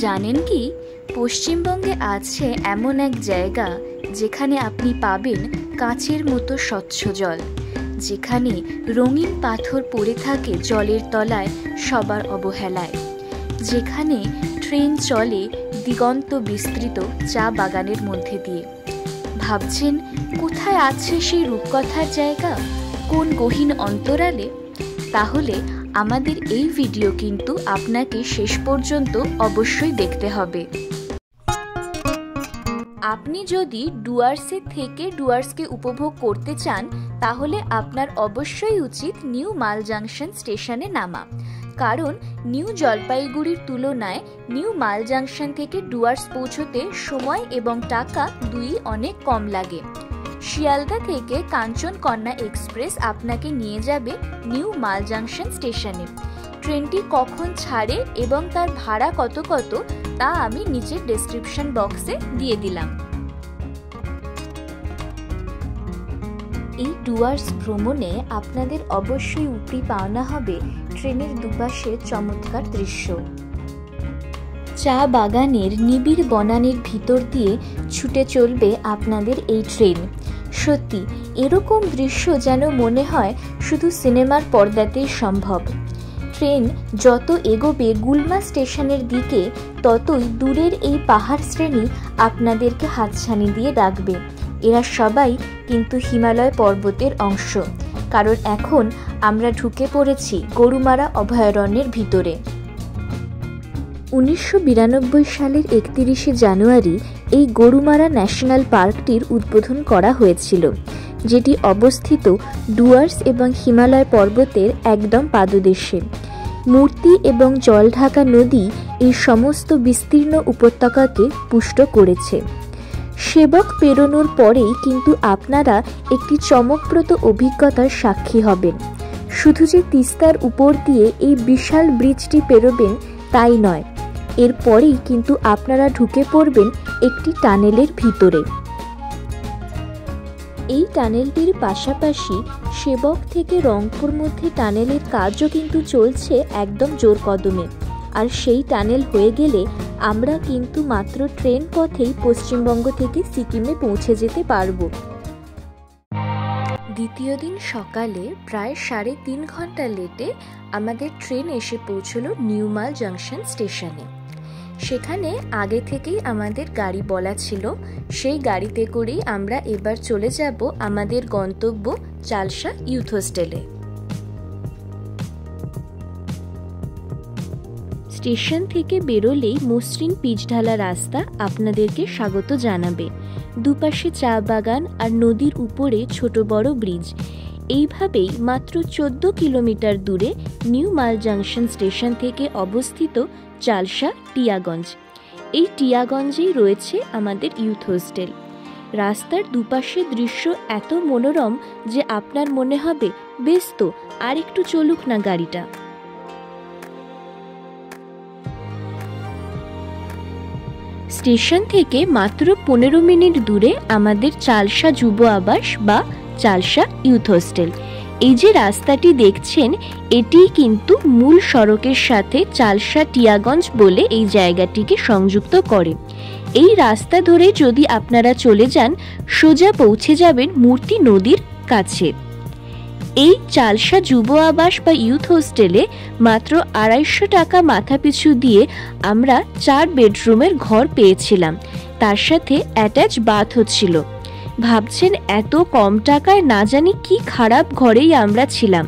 জানেন কি, পশ্চিমবঙ্গে আছে এমন এক জায়গা যেখানে আপনি পাবেন কাচের মতো স্বচ্ছ জল, যেখানে রঙিন পাথর পড়ে থাকে জলের তলায় সবার অবহেলায়, যেখানে ট্রেন চলে দিগন্ত বিস্তৃত চা বাগানের মধ্যে দিয়ে। ভাবছেন কোথায় আছে সেই রূপকথার জায়গা, কোন গহীন অন্তরালে? তাহলে আমাদের এই ভিডিও কিন্তু আপনাকে শেষ পর্যন্ত অবশ্যই দেখতে হবে। আপনি যদি ডুয়ার্সের থেকে ডুয়ার্সকে উপভোগ করতে চান, তাহলে আপনার অবশ্যই উচিত নিউ মাল জাংশন স্টেশনে নামা, কারণ নিউ জলপাইগুড়ির তুলনায় নিউ মাল জাংশন থেকে ডুয়ার্স পৌঁছতে সময় এবং টাকা দুই অনেক কম লাগে। শিয়ালদা থেকে কাঞ্চনকন্যা এক্সপ্রেস আপনাকে নিয়ে যাবে নিউ মাল জাংশন স্টেশনে। ট্রেনটি কখন ছাড়ে এবং তার ভাড়া কত তা আমি নিচের ডেসক্রিপশন বক্সে দিয়ে দিলাম। এই ডুয়ার্স ভ্রমণে আপনাদের অবশ্যই উপরি পাওনা হবে ট্রেনের দুপাশে চমৎকার দৃশ্য। চা বাগানের নিবিড় বনানীর ভিতর দিয়ে ছুটে চলবে আপনাদের এই ট্রেন। সত্যি এরকম দৃশ্য যেন মনে হয় শুধু সিনেমার পর্দাতেই সম্ভব। ট্রেন যত এগোবে গুলমা স্টেশনের দিকে, ততই দূরের এই পাহাড় শ্রেণী আপনাদেরকে হাতছানি দিয়ে ডাকবে। এরা সবাই কিন্তু হিমালয় পর্বতের অংশ, কারণ এখন আমরা ঢুকে পড়েছি গরুমারা অভয়ারণ্যের ভিতরে। 1992 সালের 31শে জানুয়ারি এই গরুমারা ন্যাশনাল পার্কটির উদ্বোধন করা হয়েছিল, যেটি অবস্থিত ডুয়ার্স এবং হিমালয় পর্বতের একদম পাদদেশে। মূর্তি এবং জলঢাকা নদী এই সমস্ত বিস্তীর্ণ উপত্যকাকে পুষ্ট করেছে। সেবক পেরোনোর পরেই কিন্তু আপনারা একটি চমকপ্রদ অভিজ্ঞতার সাক্ষী হবেন। শুধু যে তিস্তার উপর দিয়ে এই বিশাল ব্রিজটি পেরোবেন তাই নয়, এরপরেই কিন্তু আপনারা ঢুকে পড়বেন একটি টানেলের ভিতরে। এই টানেলটির পাশাপাশি সেবক থেকে রংপুর মধ্যে টানেলের কাজও কিন্তু চলছে একদম জোর কদমে। আর সেই টানেল হয়ে গেলে আমরা কিন্তু মাত্র ট্রেন পথেই পশ্চিমবঙ্গ থেকে সিকিমে পৌঁছে যেতে পারবো। দ্বিতীয় দিন সকালে প্রায় 3.5 ঘন্টা লেটে আমাদের ট্রেন এসে পৌঁছলো নিউ মাল জাংশন স্টেশনে। সেখানে আগে থেকেই আমাদের গাড়ি বলা ছিল, সেই গাড়িতে করেই আমরা এবার চলে যাব আমাদের গন্তব্য চালসা ইউথ হোস্টেলে। স্টেশন থেকে বেরোলেই মসৃণ পিচঢালা রাস্তা আপনাদেরকে স্বাগত জানাবে। দুপাশে চা বাগান আর নদীর উপরে ছোট বড় ব্রিজ। এইভাবেই মাত্র 14 কিলোমিটার দূরে নিউ মাল জাংশন স্টেশন থেকে অবস্থিত চালসা টিয়াগঞ্জ। এই টিয়াগঞ্জেই রয়েছে আমাদের ইউথ হোস্টেল। রাস্তার দুপাশে দৃশ্য এত মনোরম যে আপনার মনে হবে বেশ তো, আর একটু চলুক না গাড়িটা। স্টেশন থেকে মাত্র 15 মিনিট দূরে আমাদের চালসা যুব আবাস বা চালসা ইউথ হোস্টেল। এই যে রাস্তাটি দেখছেন, এটি কিন্তু মূল সড়কের সাথে চালসা টিয়াগঞ্জ বলে এই জায়গাটিকে সংযুক্ত করে। এই রাস্তা ধরে যদি আপনারা চলে যান, সোজা পৌঁছে যাবেন মূর্তি নদীর কাছে। এই চালসা যুব আবাস বা ইউথ হোস্টেলে মাত্র 250 টাকা মাথাপিছু দিয়ে আমরা 4 বেডরুমের ঘর পেয়েছিলাম, তার সাথে অ্যাটাচ বাথও ছিল। ভাবছেন এত কম টাকায় না জানি কি খারাপ ঘরেই আমরা ছিলাম?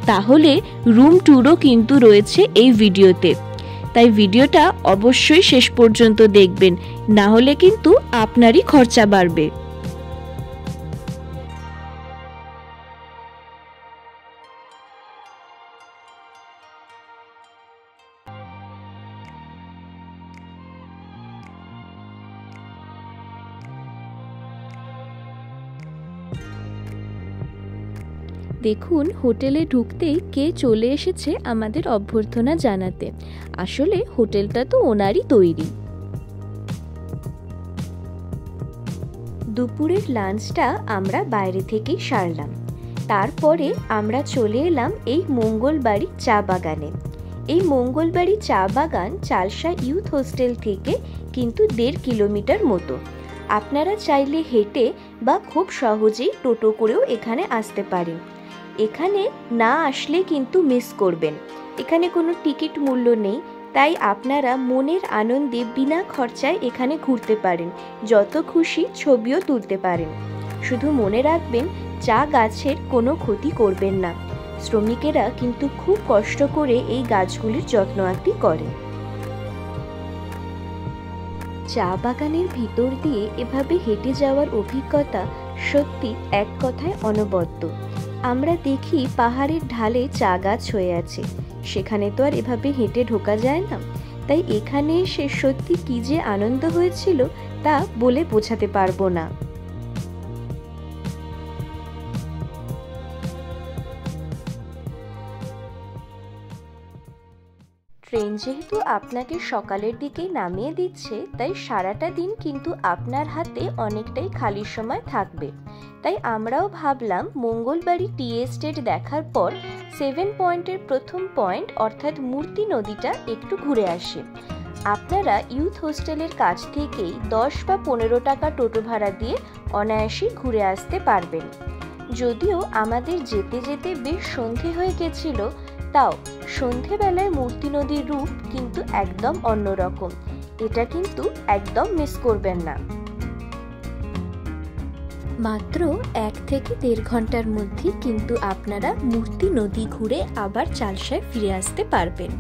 তাহলে রুম ট্যুরও কিন্তু রয়েছে এই ভিডিওতে, তাই ভিডিওটা অবশ্যই শেষ পর্যন্ত দেখবেন, না হলে কিন্তু আপনারই খরচা বাড়বে। দেখুন, হোটেলে ঢুকতেই কে চলে এসেছে আমাদের অভ্যর্থনা জানাতে। আসলে হোটেলটা তো ওনারই তৈরি। দুপুরের লাঞ্চটা আমরা বাইরে থেকেই সারলাম। তারপরে আমরা চলে এলাম এই মঙ্গলবাড়ি চা বাগানে। এই মঙ্গলবাড়ি চা বাগান চালসা ইউথ হোস্টেল থেকে কিন্তু 1.5 কিলোমিটার মতো। আপনারা চাইলে হেঁটে বা খুব সহজেই টোটো করেও এখানে আসতে পারেন। এখানে না আসলে কিন্তু মিস করবেন। এখানে কোনো টিকিট মূল্য নেই, তাই আপনারা মনের আনন্দে বিনা খরচায় এখানে ঘুরতে পারেন, যত খুশি ছবিও তুলতে পারেন। শুধু মনে রাখবেন চা গাছের কোনো ক্ষতি করবেন না। শ্রমিকেরা কিন্তু খুব কষ্ট করে এই গাছগুলির যত্ন আত্তি করে। চা বাগানের ভিতর দিয়ে এভাবে হেঁটে যাওয়ার অভিজ্ঞতা সত্যি এক কথায় অনবদ্য। আমরা দেখি পাহাড়ের ঢালে চা গাছ হয়ে আছে, সেখানে তো আর এভাবে হেঁটে ঢোকা যায় না। তাই এখানে এসে সত্যি কি যে আনন্দ হয়েছিল তা বলে বোঝাতে পারবো না। ট্রেন যেহেতু আপনাকে সকালের দিকেই নামিয়ে দিচ্ছে, তাই সারাটা দিন কিন্তু আপনার হাতে অনেকটাই খালি সময় থাকবে। তাই আমরাও ভাবলাম মঙ্গলবাড়ি টি এস্টেট দেখার পর 7 পয়েন্টের প্রথম পয়েন্ট অর্থাৎ মূর্তি নদীটা একটু ঘুরে আসি। আপনারা ইউথ হোস্টেলের কাছ থেকেই 10 বা 15 টাকা টোটো ভাড়া দিয়ে অনায়াসেই ঘুরে আসতে পারবেন। যদিও আমাদের যেতে যেতে বেশ সন্ধে হয়ে গেছিল, তাও সন্ধেবেলায় মূর্তি নদীর রূপ কিন্তু একদম অন্যরকম। এটা কিন্তু একদম মিস করবেন না। মাত্র 1 থেকে 1.5 ঘন্টার মধ্যে কিন্তু আপনারা মূর্তি নদী ঘুরে আবার চালসায় ফিরে আসতে পারবেন।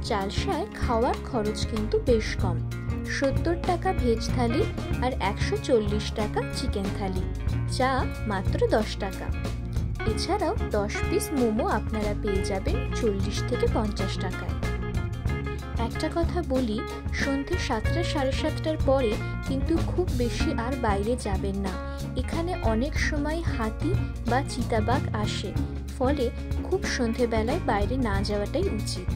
চালসায় খাওয়ার খরচ কিন্তু বেশ কম, 70 টাকা ভেজ থালি আর 140 টাকা চিকেন থালি, চা মাত্র 10 টাকা। এছাড়াও 10 পিস মোমো আপনারা পেয়ে যাবেন 40 থেকে 50 টাকায়। একটা কথা বলি, সন্ধ্যে 7টা সাড়ে 7টার পরে কিন্তু খুব বেশি আর বাইরে যাবেন না। এখানে অনেক সময় হাতি বা চিতাবাঘ আসে, ফলে খুব সন্ধ্যেবেলায় বাইরে না যাওয়াটাই উচিত।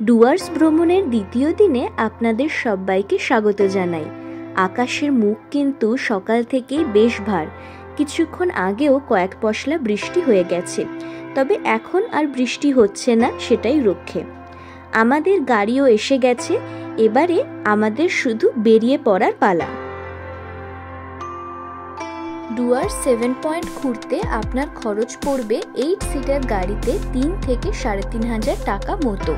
ডুয়ার্স ভ্রমণের দ্বিতীয় দিনে আপনাদের সবাইকে স্বাগত জানাই। আকাশের মুখ কিন্তু সকাল থেকেই বেশ ভার। কিছুক্ষণ আগেও কয়েক পশলা বৃষ্টি হয়ে গেছে, তবে এখন আর বৃষ্টি হচ্ছে না, সেটাই রক্ষে। আমাদের গাড়িও এসে গেছে, এবারে আমাদের শুধু বেরিয়ে পড়ার পালা। ডুয়ার্স 7 পয়েন্ট ঘুরতে আপনার খরচ পড়বে 8 সিটার গাড়িতে 3 থেকে 3,500 টাকা মতো।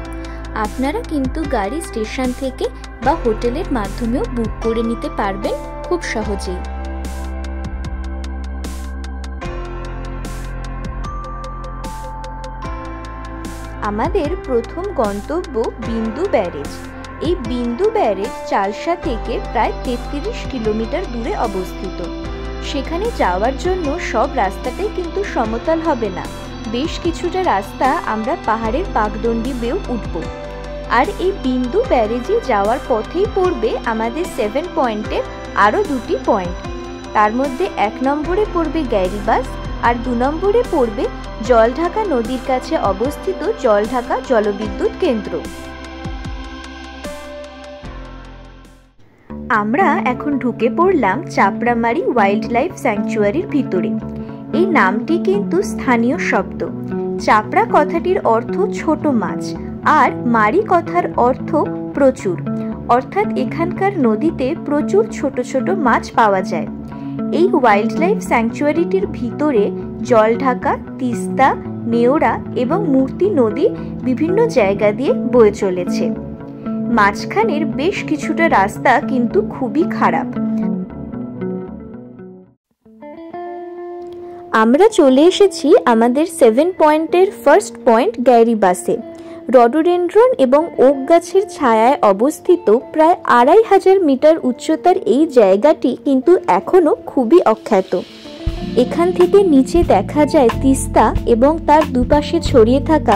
আপনারা কিন্তু গাড়ি স্টেশন থেকে বা হোটেলের মাধ্যমেও বুক করে নিতে পারবেন খুব সহজেই। আমাদের প্রথম গন্তব্য বিন্দু ব্যারেজ। এই বিন্দু ব্যারেজ চালসা থেকে প্রায় 33 কিলোমিটার দূরে অবস্থিত। সেখানে যাওয়ার জন্য সব রাস্তাটাই কিন্তু সমতল হবে না, বেশ কিছুটা রাস্তা আমরা পাহাড়ের পাকদণ্ডি বেয়েও উঠব। আর এই বিন্দু ব্যারেজে যাওয়ার পথেই পড়বে আমাদের 7 পয়েন্টের আরও 2টি পয়েন্ট। তার মধ্যে 1 নম্বরে পড়বে গ্যারিবাস আর 2 নম্বরে পড়বে জলঢাকা নদীর কাছে অবস্থিত জলঢাকা জলবিদ্যুৎ কেন্দ্র। আমরা এখন ঢুকে পড়লাম চাপড়ামারি ওয়াইল্ড লাইফ স্যাংচুয়ারির ভিতরে। এই নামটি কিন্তু স্থানীয় শব্দ। চাপড়া কথাটির অর্থ ছোট মাছ, আর মারি কথার অর্থ প্রচুর, অর্থাৎ এখানকার নদীতে প্রচুর ছোট ছোট মাছ পাওয়া যায়। এই ওয়াইল্ড লাইফ স্যাংচুয়ারিটির ভিতরে জলঢাকা, তিস্তা, নেওড়া এবং মূর্তি নদী বিভিন্ন জায়গা দিয়ে বয়ে চলেছে। মাঝখানের বেশ কিছুটা রাস্তা কিন্তু খুবই খারাপ। আমরা চলে এসেছি আমাদের 7 পয়েন্টের ফার্স্ট পয়েন্ট গ্যারিবাসে। রডোডেন্ড্রন এবং ওক গাছের ছায়ায় অবস্থিত প্রায় 2500 মিটার উচ্চতার এই জায়গাটি কিন্তু এখনো খুবই অখ্যাত। এখান থেকে নিচে দেখা যায় তিস্তা এবং তার দুপাশে ছড়িয়ে থাকা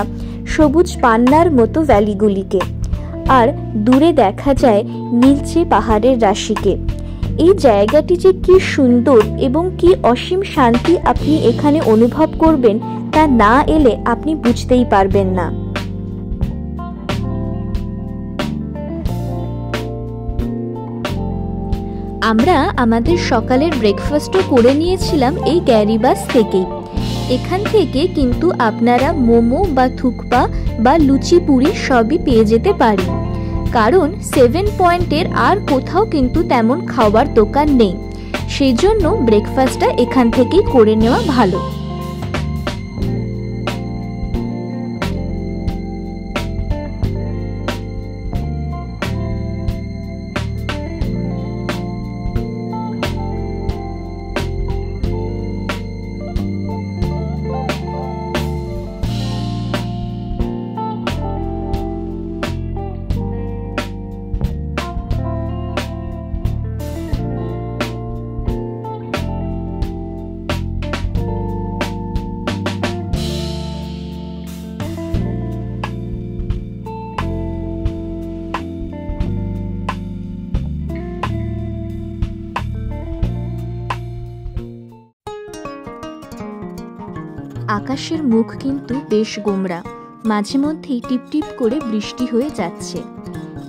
সবুজ পান্নার মতো ভ্যালিগুলিকে, আর দূরে দেখা যায় নীলচে পাহাড়ের রাশিকে। এই জায়গাটি যে কি সুন্দর এবং কি অসীম শান্তি আপনি এখানে অনুভব করবেন, তা না এলে আপনি বুঝতেই পারবেন না। আমরা আমাদের সকালের ব্রেকফাস্টও করে নিয়েছিলাম এই গ্যারিবাস থেকেই। এখান থেকে কিন্তু আপনারা মোমো বা থুকপা বা লুচি পুরি সবই পেয়ে যেতে পারেন, কারণ 7 পয়েন্টের আর কোথাও কিন্তু তেমন খাবার দোকান নেই। সেই জন্য ব্রেকফাস্টটা এখান থেকেই করে নেওয়া ভালো। আকাশের মুখ কিন্তু বেশ গোমড়া, মাঝে মধ্যেই টিপটিপ করে বৃষ্টি হয়ে যাচ্ছে।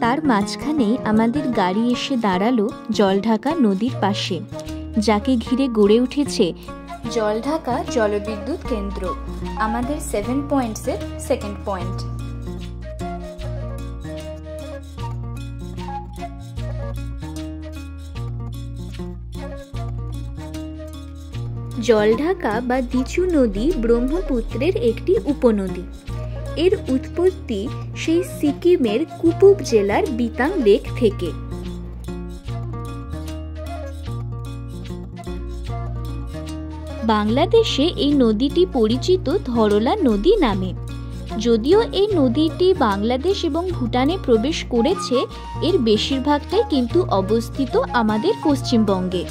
তার মাঝখানেই আমাদের গাড়ি এসে দাঁড়ালো জলঢাকা নদীর পাশে, যাকে ঘিরে গড়ে উঠেছে জলঢাকা জলবিদ্যুৎ কেন্দ্র, আমাদের 7 পয়েন্টসের সেকেন্ড পয়েন্ট। জলঢাকা বা দিচু নদী ব্রহ্মপুত্রের একটি উপনদী। এর উৎপত্তি সেই সিকিমের কুপুপ জেলার বিতাং লেক থেকে। বাংলাদেশে এই নদীটি পরিচিত ধরলা নদী নামে। যদিও এই নদীটি বাংলাদেশ এবং ভুটানে প্রবেশ করেছে, এর বেশিরভাগটাই কিন্তু অবস্থিত আমাদের পশ্চিমবঙ্গে।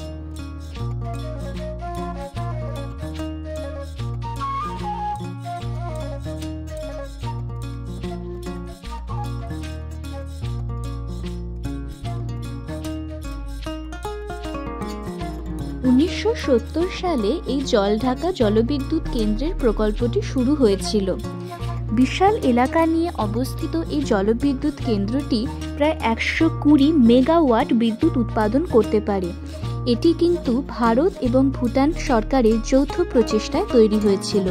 1970 সালে এই জলঢাকা জলবিদ্যুৎ কেন্দ্রের প্রকল্পটি শুরু হয়েছিল। বিশাল এলাকা নিয়ে অবস্থিত এই জলবিদ্যুৎ কেন্দ্রটি প্রায় 120 মেগাওয়াট বিদ্যুৎ উৎপাদন করতে পারে। এটি কিন্তু ভারত এবং ভুটান সরকারের যৌথ প্রচেষ্টায় তৈরি হয়েছিল।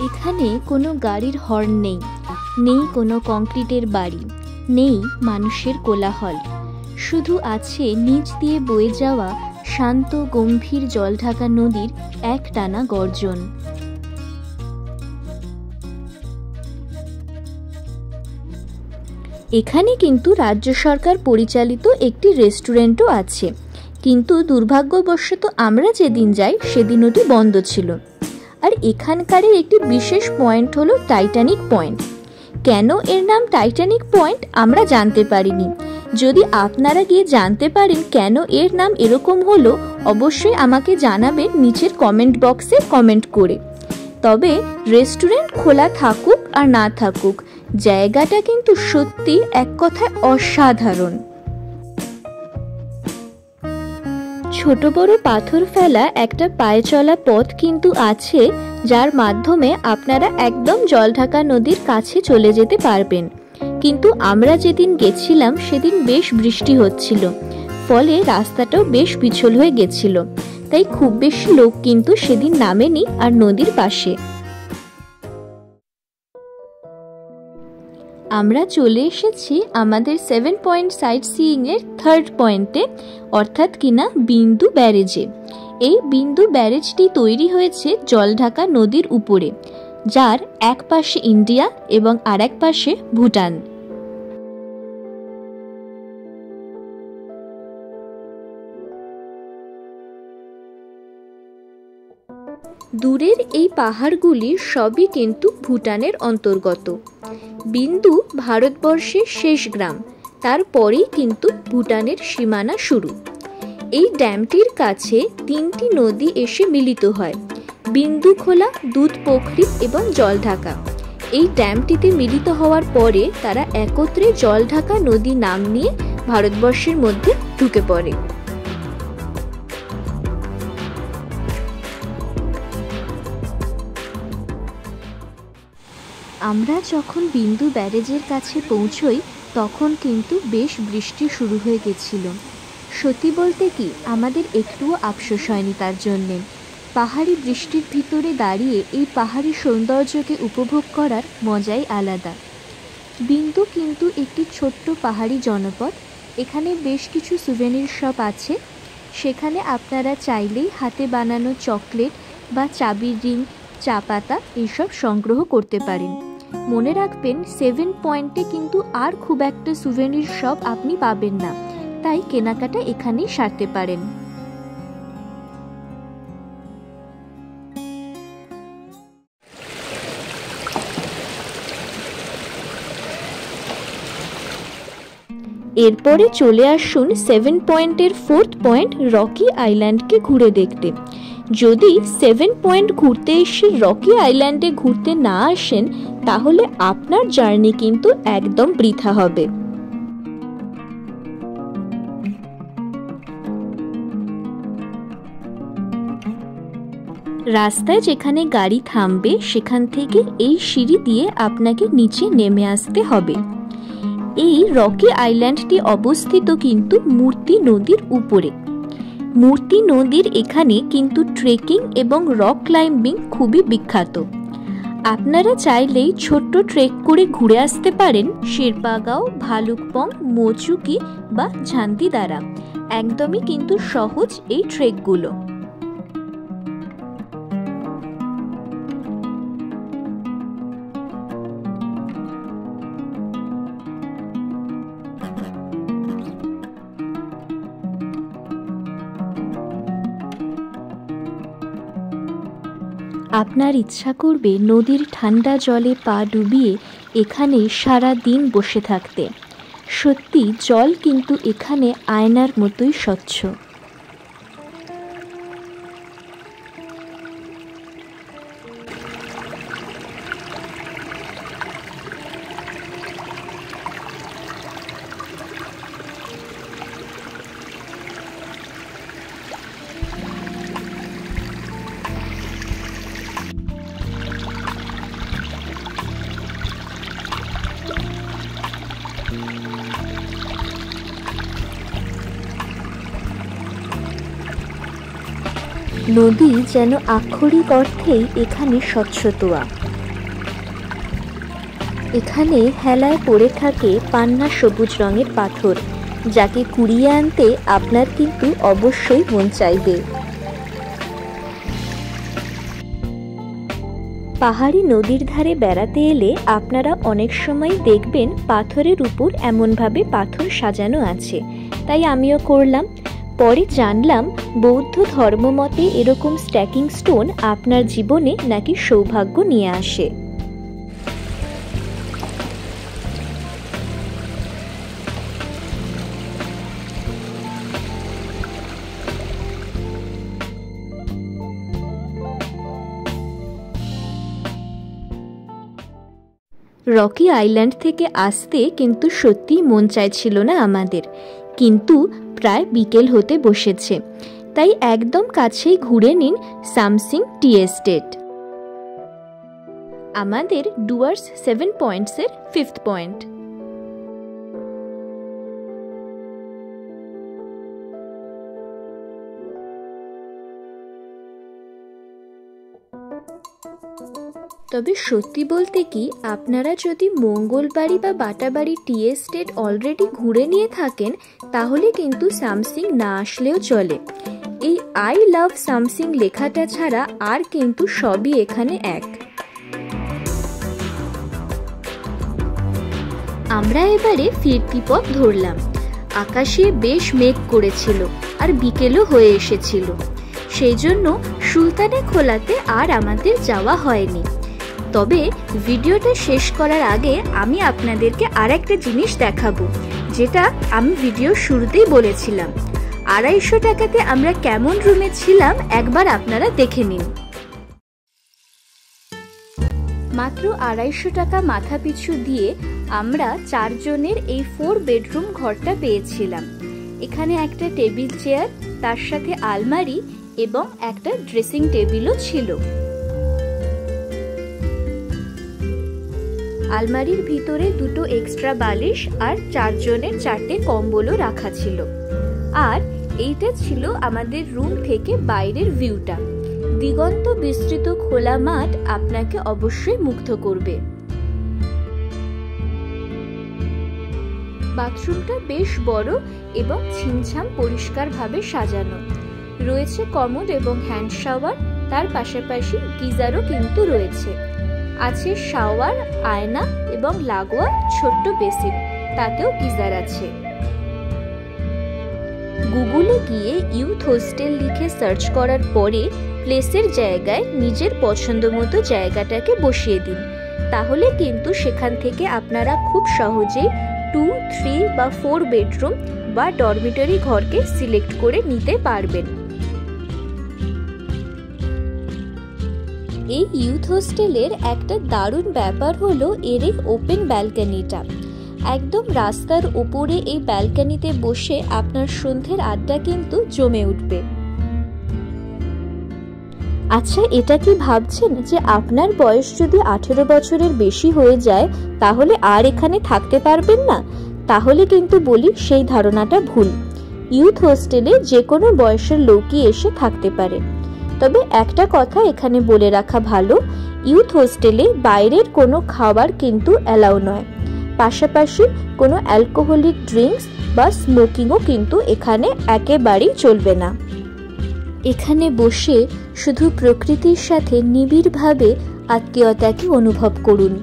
এখানে কোনো গাড়ির হর্ন নেই, নেই কোনো কংক্রিটের বাড়ি, নেই মানুষের কোলাহল, শুধু আছে নিচ দিয়ে বয়ে যাওয়া শান্ত গম্ভীর জলঢাকা নদীর একটানা গর্জন। এখানে কিন্তু রাজ্য সরকার পরিচালিত একটি রেস্টুরেন্টও আছে, কিন্তু দুর্ভাগ্যবশত আমরা যেদিন যাই সেদিন ওটি বন্ধ ছিল। আর এখানকার একটি বিশেষ পয়েন্ট হলো টাইটানিক পয়েন্ট। কেন এর নাম টাইটানিক পয়েন্ট আমরা জানতে পারিনি। যদি আপনারা গিয়ে জানতে পারেন কেন এর নাম এরকম হলো, অবশ্যই আমাকে জানাবেন নিচের কমেন্ট বক্সে কমেন্ট করে। তবে রেস্টুরেন্ট খোলা থাকুক আর না থাকুক, জায়গাটা কিন্তু সত্যি এক কথায় অসাধারণ। ছোট বড় পাথর ফেলা একটা পায়ে চলা পথ কিন্তু আছে, যার মাধ্যমে আপনারা একদম জলঢাকা নদীর কাছে চলে যেতে পারবেন। কিন্তু আমরা যেদিন গেছিলাম সেদিন বেশ বৃষ্টি হচ্ছিল, ফলে রাস্তাটাও বেশ পিছল হয়ে গেছিল, তাই খুব বেশি লোক কিন্তু সেদিন নামেনি আর নদীর পাশে। আমরা চলে এসেছি আমাদের 7 পয়েন্ট সাইট সিইং এর থার্ড পয়েন্টে, অর্থাৎ কিনা বিন্দু ব্যারেজে। এই বিন্দু ব্যারেজটি তৈরি হয়েছে জলঢাকা নদীর উপরে, যার এক পাশে ইন্ডিয়া এবং আরেক পাশে ভুটান। দূরের এই পাহাড়গুলি সবই কিন্তু ভুটানের অন্তর্গত। বিন্দু ভারতবর্ষের শেষ গ্রাম, তারপরেই কিন্তু ভুটানের সীমানা শুরু। এই ড্যামটির কাছে 3টি নদী এসে মিলিত হয়, বিন্দুখোলা, দুধপোখরি এবং জলঢাকা। এই ড্যামটিতে মিলিত হওয়ার পরে তারা একত্রে জলঢাকা নদী নাম নিয়ে ভারতবর্ষের মধ্যে ঢুকে পড়ে। আমরা যখন বিন্দু ব্যারেজের কাছে পৌঁছই তখন কিন্তু বেশ বৃষ্টি শুরু হয়ে গেছিল। সত্যি বলতে কি, আমাদের একটুও আফসোস হয়নি তার জন্যে। পাহাড়ি বৃষ্টির ভিতরে দাঁড়িয়ে এই পাহাড়ি সৌন্দর্যকে উপভোগ করার মজাই আলাদা। বিন্দু কিন্তু একটি ছোট্ট পাহাড়ি জনপদ। এখানে বেশ কিছু সুভেনির শপ আছে, সেখানে আপনারা চাইলেই হাতে বানানো চকলেট বা চাবির রিং, চা পাতা এইসব সংগ্রহ করতে পারেন। মনে রাখবেন, 7 পয়েন্টে কিন্তু আর খুব একটা সুভেনির শপ আপনি পাবেন না, তাই কেনাকাটা এখানেই সারতে পারেন। এরপরে চলে আসুন 7 পয়েন্টের 4th পয়েন্ট রকি আইল্যান্ডকে ঘুরে দেখতে। যদি 7 পয়েন্ট ঘুরতে এসে রকি আইল্যান্ডে ঘুরতে না আসেন তাহলে আপনার জার্নি কিন্তু একদম বৃথা হবে। রাস্তায় যেখানে গাড়ি থামবে সেখান থেকে এই সিঁড়ি দিয়ে আপনাকে নিচে নেমে আসতে হবে। এই রকি আইল্যান্ডটি অবস্থিত কিন্তু মূর্তি নদীর উপরে। মূর্তি নদীর এখানে কিন্তু ট্রেকিং এবং রক ক্লাইম্বিং খুবই বিখ্যাত। আপনারা চাইলেই ছোট্ট ট্রেক করে ঘুরে আসতে পারেন শেরপাগাঁও, ভালুকপং, মোচুকি বা ঝান্তি দ্বারা। একদমই কিন্তু সহজ এই ট্রেকগুলো। আপনার ইচ্ছা করবে নদীর ঠান্ডা জলে পা ডুবিয়ে এখানে সারা দিন বসে থাকতে। সত্যি জল কিন্তু এখানে আয়নার মতোই স্বচ্ছ। নদী যেন আক্ষরিক অর্থেই এখানে স্বচ্ছতোয়া। এখানে হেলায় পড়ে থাকে পান্না সবুজ রঙের পাথর, যাকে কুড়িয়ে আনতে আপনার কিন্তু অবশ্যই মন চাইবে। পাহাড়ি নদীর ধারে বেড়াতে এলে আপনারা অনেক সময় দেখবেন পাথরের উপর এমনভাবে পাথর সাজানো আছে, তাই আমিও করলাম। পরে জানলাম বৌদ্ধ ধর্মমতে এরকম স্ট্যাকিং স্টোন আপনার জীবনে নাকি সৌভাগ্য নিয়ে আসে। রকি আইল্যান্ড থেকে আসতে কিন্তু সত্যিই মন চাইছিল না আমাদের, কিন্তু প্রায় বিকেল হতে বসেছে, তাই একদম কাছেই ঘুরে নিন সামসিং টি এস্টেট। আমাদের ডুয়ার্স 7 পয়েন্টসের 5th পয়েন্ট। তবে সত্যি বলতে কি, আপনারা যদি মঙ্গলবাড়ি বা বাটাবাড়ি টি এস্টেট অলরেডি ঘুরে নিয়ে থাকেন তাহলে কিন্তু সামসিং না আসলেও চলে। এই আই লাভ সামসিং লেখাটা ছাড়া আর কিন্তু সবই এখানে এক। আমরা এবারে ফিরতি পথ ধরলাম। আকাশে বেশ মেঘ করেছিল আর বিকেলও হয়ে এসেছিল। সেই জন্য সুলতানে খোলাতে আর আমাদের যাওয়া হয়নি। তবে ভিডিওটা শেষ করার আগে আমি আপনাদেরকে আর একটা জিনিস দেখাবো, যেটা আমি ভিডিওর শুরুতেই বলেছিলাম। 250 টাকাতে আমরা কেমন রুমে ছিলাম একবার আপনারা দেখে নিন। মাত্র 250 টাকা মাথা পিছু দিয়ে আমরা 4 জনের এই 4 বেডরুম ঘরটা পেয়েছিলাম। এখানে একটা টেবিল চেয়ার, তার সাথে আলমারি এবং একটা ড্রেসিং টেবিলও ছিল। আলমারির ভিতরে 2টো এক্সট্রা বালিশ আর 4 জনের 4টে কম্বলও রাখা ছিল। আর এইটা ছিল আমাদের রুম থেকে বাইরের ভিউটা। দিগন্ত বিস্তৃত খোলা মাঠ আপনাকে অবশ্যই মুগ্ধ করবে। বাথরুমটা বেশ বড় এবং ছিমছাম পরিষ্কারভাবে সাজানো। রয়েছে কমোড এবং হ্যান্ড শাওয়ার, তার পাশাপাশি গিজারও কিন্তু রয়েছে। আছে শাওয়ার, আয়না এবং লাগোয়া ছোট্ট বেসিন, তাতেও গিজার আছে। গুগলে গিয়ে ইউথ হোস্টেল লিখে সার্চ করার পরে প্লেসের জায়গায় নিজের পছন্দ মতো জায়গাটাকে বসিয়ে দিন, তাহলে কিন্তু সেখান থেকে আপনারা খুব সহজেই 2, 3 বা 4 বেডরুম বা ডরমিটরি ঘরকে সিলেক্ট করে নিতে পারবেন। এই ইউথ হোস্টেলের একটা দারুণ ব্যাপার হলো এর এই ওপেন ব্যালকনিটা। একদম রাস্তার উপরে এই ব্যালকনিতে বসে আপনার সন্ধ্যের আড্ডা কিন্তু জমে উঠবে। আচ্ছা, এটা কি ভাবছেন যে আপনার বয়স যদি 18 বছরের বেশি হয়ে যায় তাহলে আর এখানে থাকতে পারবেন না? তাহলে কিন্তু বলি, সেই ধারণাটা ভুল। ইউথ হোস্টেলে যে কোনো বয়সের লোকই এসে থাকতে পারে। তবে একটা কথা এখানে বলে রাখা ভালো, ইউথ হোস্টেলে বাইরের কোনো খাবার কিন্তু অ্যালাউ নয়। পাশাপাশি কোনো অ্যালকোহলিক ড্রিঙ্কস বা স্মোকিংও কিন্তু এখানে একেবারেই চলবে না। এখানে বসে শুধু প্রকৃতির সাথে নিবিড়ভাবে আত্মীয়তাকে অনুভব করুন।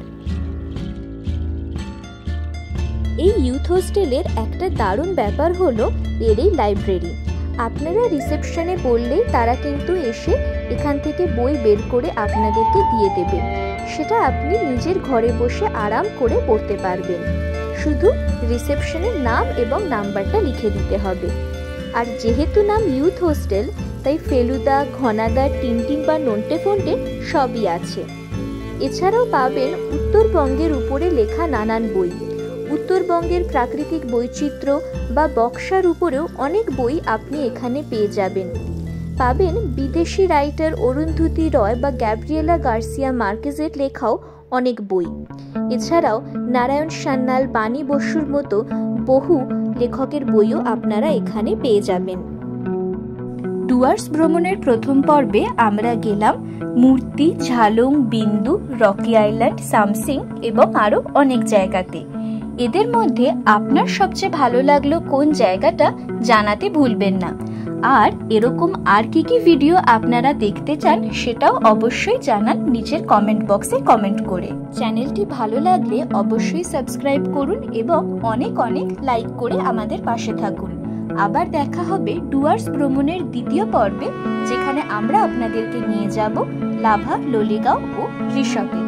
এই ইউথ হোস্টেলের একটা দারুণ ব্যাপার হলো এর এই লাইব্রেরি। আপনারা রিসেপশনে বললেই তারা কিন্তু এসে এখান থেকে বই বের করে আপনাদেরকে দিয়ে দেবে। সেটা আপনি নিজের ঘরে বসে আরাম করে পড়তে পারবেন। শুধু রিসেপশনের নাম এবং নাম্বারটা লিখে দিতে হবে। আর যেহেতু নাম ইউথ হোস্টেল, তাই ফেলুদা, ঘনাদা, টিনটিন বা নন্টে ফন্টে সবই আছে। এছাড়াও পাবেন উত্তরবঙ্গের উপরে লেখা নানান বই। উত্তরবঙ্গের প্রাকৃতিক বৈচিত্র্য বা বক্সার উপরেও অনেক বই আপনি এখানে পেয়ে যাবেন। পাবেন বিদেশি রাইটার অরুন্ধতী রয় বা গ্যাব্রিয়েলা গার্সিয়া মার্কেজের লেখাও অনেক বই। এছাড়াও নারায়ণ সান্যাল, বাণী বসুর মতো বহু লেখকের বইও আপনারা এখানে পেয়ে যাবেন। ডুয়ার্স ভ্রমণের প্রথম পর্বে আমরা গেলাম মূর্তি, ঝালং, বিন্দু, রকি আইল্যান্ড, সামসিং এবং আরও অনেক জায়গাতে। এদের মধ্যে আপনার সবচেয়ে ভালো লাগলো কোন জায়গাটা জানাতে ভুলবেন না। আর এরকম আর কি কি ভিডিও আপনারা দেখতে চান সেটাও অবশ্যই জানান নিজের কমেন্ট বক্সে কমেন্ট করে। চ্যানেলটি ভালো লাগলে অবশ্যই সাবস্ক্রাইব করুন এবং অনেক অনেক লাইক করে আমাদের পাশে থাকুন। আবার দেখা হবে ডুয়ার্স ভ্রমণের দ্বিতীয় পর্বে, যেখানে আমরা আপনাদেরকে নিয়ে যাব লাভা, লোলেগাঁও ও ঋষভে।